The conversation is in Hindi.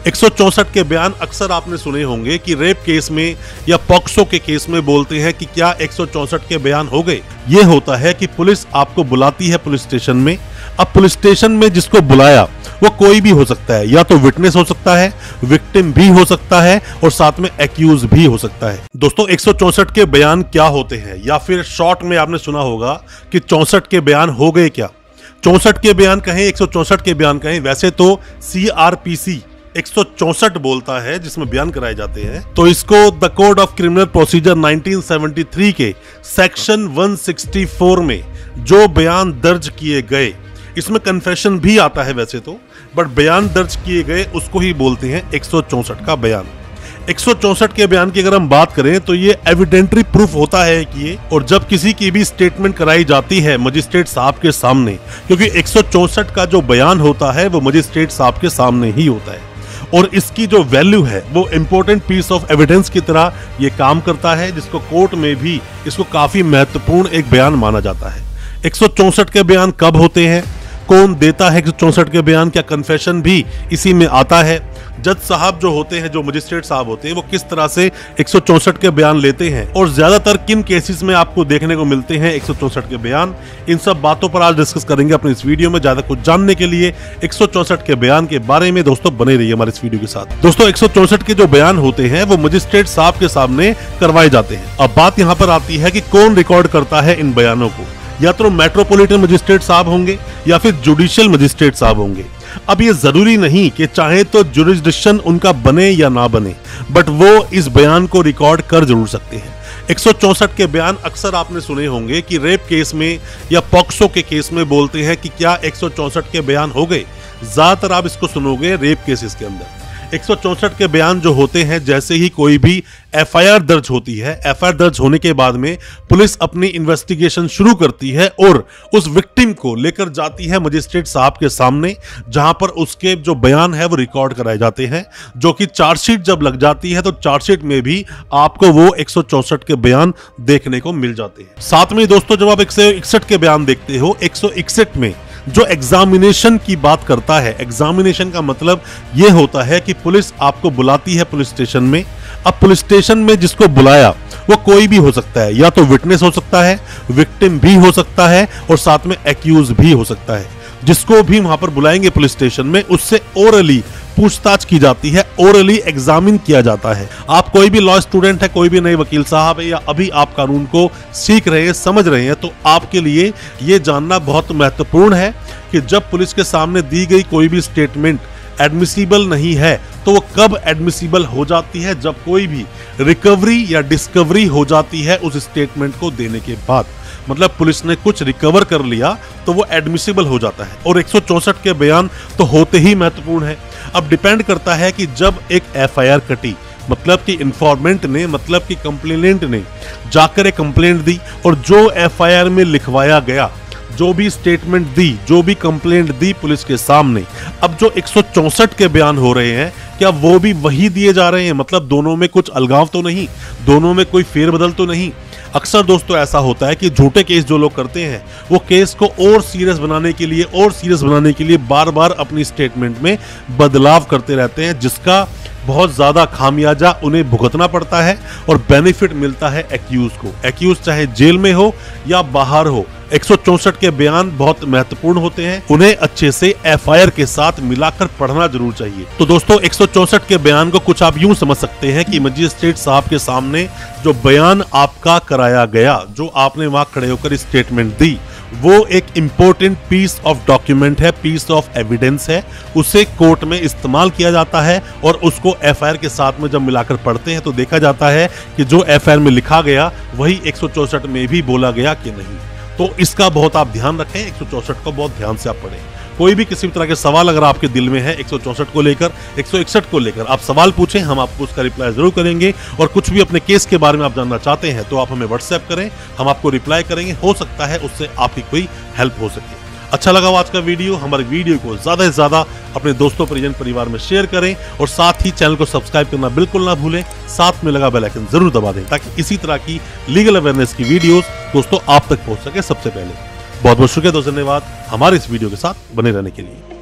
164 के बयान अक्सर आपने सुने होंगे कि रेप केस में या पॉक्सो के केस में बोलते हैं कि क्या 164 के बयान हो गए। ये होता है कि पुलिस आपको बुलाती है पुलिस स्टेशन में। अब पुलिस स्टेशन में जिसको बुलाया वो कोई भी हो सकता है, या तो विटनेस हो सकता है, विक्टिम भी हो सकता है और साथ में एक्यूज भी हो सकता है। दोस्तों 164 के बयान क्या होते हैं, या फिर शॉर्ट में आपने सुना होगा कि 64 के बयान हो गए क्या। 64 के बयान कहें, 164 के बयान कहें, वैसे तो CRPC 164 बोलता है जिसमें बयान कराए जाते हैं, तो इसको the code of criminal procedure 1973 के सेक्शन 164 में जो बयान दर्ज किए गए, इसमें कन्फेशन भी आता है वैसे तो, बट बयान दर्ज किए गए उसको ही बोलते हैं 164 का बयान। 164 के बयान की अगर हम बात करें तो ये एविडेंटरी प्रूफ होता है कि ये, और जब किसी की भी स्टेटमेंट कराई जाती है मजिस्ट्रेट साहब के सामने, क्योंकि 164 का जो बयान होता है वो मजिस्ट्रेट साहब के सामने ही होता है और इसकी जो वैल्यू है वो इंपॉर्टेंट पीस ऑफ एविडेंस की तरह ये काम करता है, जिसको कोर्ट में भी इसको काफी महत्वपूर्ण एक बयान माना जाता है। 164 के बयान कब होते हैं, कौन देता है 164 के बयान, क्या कन्फेशन भी इसी में आता है, जज साहब जो होते हैं, जो मजिस्ट्रेट साहब होते हैं, वो किस तरह से 164 के बयान लेते हैं और ज्यादातर किन केसेस में आपको देखने को मिलते हैं 164 के बयान, इन सब बातों पर आज डिस्कस करेंगे अपने इस वीडियो में। ज्यादा कुछ जानने के लिए 164 के बयान के बारे में दोस्तों बने रहिए हमारे इस वीडियो के साथ। दोस्तों 164 के जो बयान होते हैं वो मजिस्ट्रेट साहब के सामने करवाए जाते हैं। अब बात यहाँ पर आती है कि कौन रिकॉर्ड करता है इन बयानों को, या तो मेट्रोपॉलिटन मजिस्ट्रेट साहब होंगे या फिर जुडिशियल मजिस्ट्रेट साहब होंगे। अब ये जरूरी नहीं कि चाहे तो जुरिस्डिक्शन उनका बने या ना बने, बट वो इस बयान को रिकॉर्ड कर जरूर सकते हैं। 164 के बयान अक्सर आपने सुने होंगे कि रेप केस में या पॉक्सो के केस में बोलते हैं कि क्या 164 के बयान हो गए। ज्यादातर आप इसको सुनोगे रेप केसेस के अंदर। 164 के बयान जो होते हैं, जैसे ही कोई भी FIR दर्ज होती है, FIR दर्ज होने के बाद में पुलिस अपनी इन्वेस्टिगेशन शुरू करती है और उस विक्टिम को लेकर जाती है मजिस्ट्रेट साहब के सामने, जहां पर उसके जो बयान है वो रिकॉर्ड कराए जाते हैं, जो कि चार्जशीट जब लग जाती है तो चार्जशीट में भी आपको वो 164 के बयान देखने को मिल जाते हैं। साथ में दोस्तों जब आप 161 के बयान देखते हो, 161 में जो एग्जामिनेशन की बात करता है, एग्जामिनेशन का मतलब यह होता है कि पुलिस आपको बुलाती है पुलिस स्टेशन में। अब पुलिस स्टेशन में जिसको बुलाया वो कोई भी हो सकता है, या तो विटनेस हो सकता है, विक्टिम भी हो सकता है और साथ में एक्यूज भी हो सकता है। जिसको भी वहां पर बुलाएंगे पुलिस स्टेशन में, उससे ओरली पूछताछ की जाती है, ओरली एग्जामिन किया जाता है। आप कोई भी लॉ स्टूडेंट है, कोई भी नए वकील साहब है, या अभी आप कानून को सीख रहे हैं, समझ रहे हैं, तो आपके लिए ये जानना बहुत महत्वपूर्ण है कि जब पुलिस के सामने दी गई कोई भी स्टेटमेंट एडमिसिबल नहीं है तो वो कब एडमिसिबल हो जाती है, जब कोई भी रिकवरी या डिस्कवरी हो जाती है उस स्टेटमेंट को देने के बाद। मतलब पुलिस ने कुछ रिकवर कर लिया तो वो एडमिसिबल हो जाता है, और 164 के बयान तो होते ही महत्वपूर्ण है। अब डिपेंड करता है कि जब एक FIR कटी, मतलब कि इन्फॉर्मेंट ने, मतलब कि कंप्लेनेंट ने जाकर एक कंप्लेंट दी और जो FIR में लिखवाया गया, जो भी स्टेटमेंट दी, जो भी कंप्लेंट दी पुलिस के सामने, अब जो 164 के बयान हो रहे हैं क्या वो भी वही दिए जा रहे हैं? मतलब दोनों में कुछ अलगाव तो नहीं, दोनों में कोई फेरबदल तो नहीं। अक्सर दोस्तों ऐसा होता है कि झूठे केस जो लोग करते हैं वो केस को और सीरियस बनाने के लिए बार बार अपनी स्टेटमेंट में बदलाव करते रहते हैं, जिसका बहुत ज्यादा खामियाजा उन्हें भुगतना पड़ता है और बेनिफिट मिलता है एक्यूज को। एक्यूज चाहे जेल में हो या बाहर हो, 164 के बयान बहुत महत्वपूर्ण होते हैं, उन्हें अच्छे से FIR के साथ मिलाकर पढ़ना जरूर चाहिए। तो दोस्तों 164 के बयान को कुछ आप यूं समझ सकते हैं कि मजिस्ट्रेट साहब के सामने जो बयान आपका कराया गया, जो आपने वहां खड़े होकर स्टेटमेंट दी, वो एक इंपॉर्टेंट पीस ऑफ डॉक्यूमेंट है, पीस ऑफ एविडेंस है, उसे कोर्ट में इस्तेमाल किया जाता है और उसको FIR के साथ में जब मिलाकर पढ़ते हैं तो देखा जाता है कि जो FIR में लिखा गया वही 164 में भी बोला गया कि नहीं। तो इसका बहुत आप ध्यान रखें, 164 को बहुत ध्यान से आप पढ़ें। कोई भी किसी भी तरह के सवाल अगर आपके दिल में है 164 को लेकर, 161 को लेकर, आप सवाल पूछें, हम आपको उसका रिप्लाई जरूर करेंगे। और कुछ भी अपने केस के बारे में आप जानना चाहते हैं तो आप हमें व्हाट्सएप करें, हम आपको रिप्लाई करेंगे। हो सकता है उससे आपकी कोई हेल्प हो सके। अच्छा लगा आज का वीडियो, हमारे वीडियो को ज्यादा से ज्यादा अपने दोस्तों, परिजन, परिवार में शेयर करें और साथ ही चैनल को सब्सक्राइब करना बिल्कुल ना भूलें। साथ में लगा बेल आइकन जरूर दबा दें ताकि इसी तरह की लीगल अवेयरनेस की वीडियोस दोस्तों आप तक पहुंच सके सबसे पहले। बहुत बहुत शुक्रिया दोस्तों, धन्यवाद हमारे इस वीडियो के साथ बने रहने के लिए।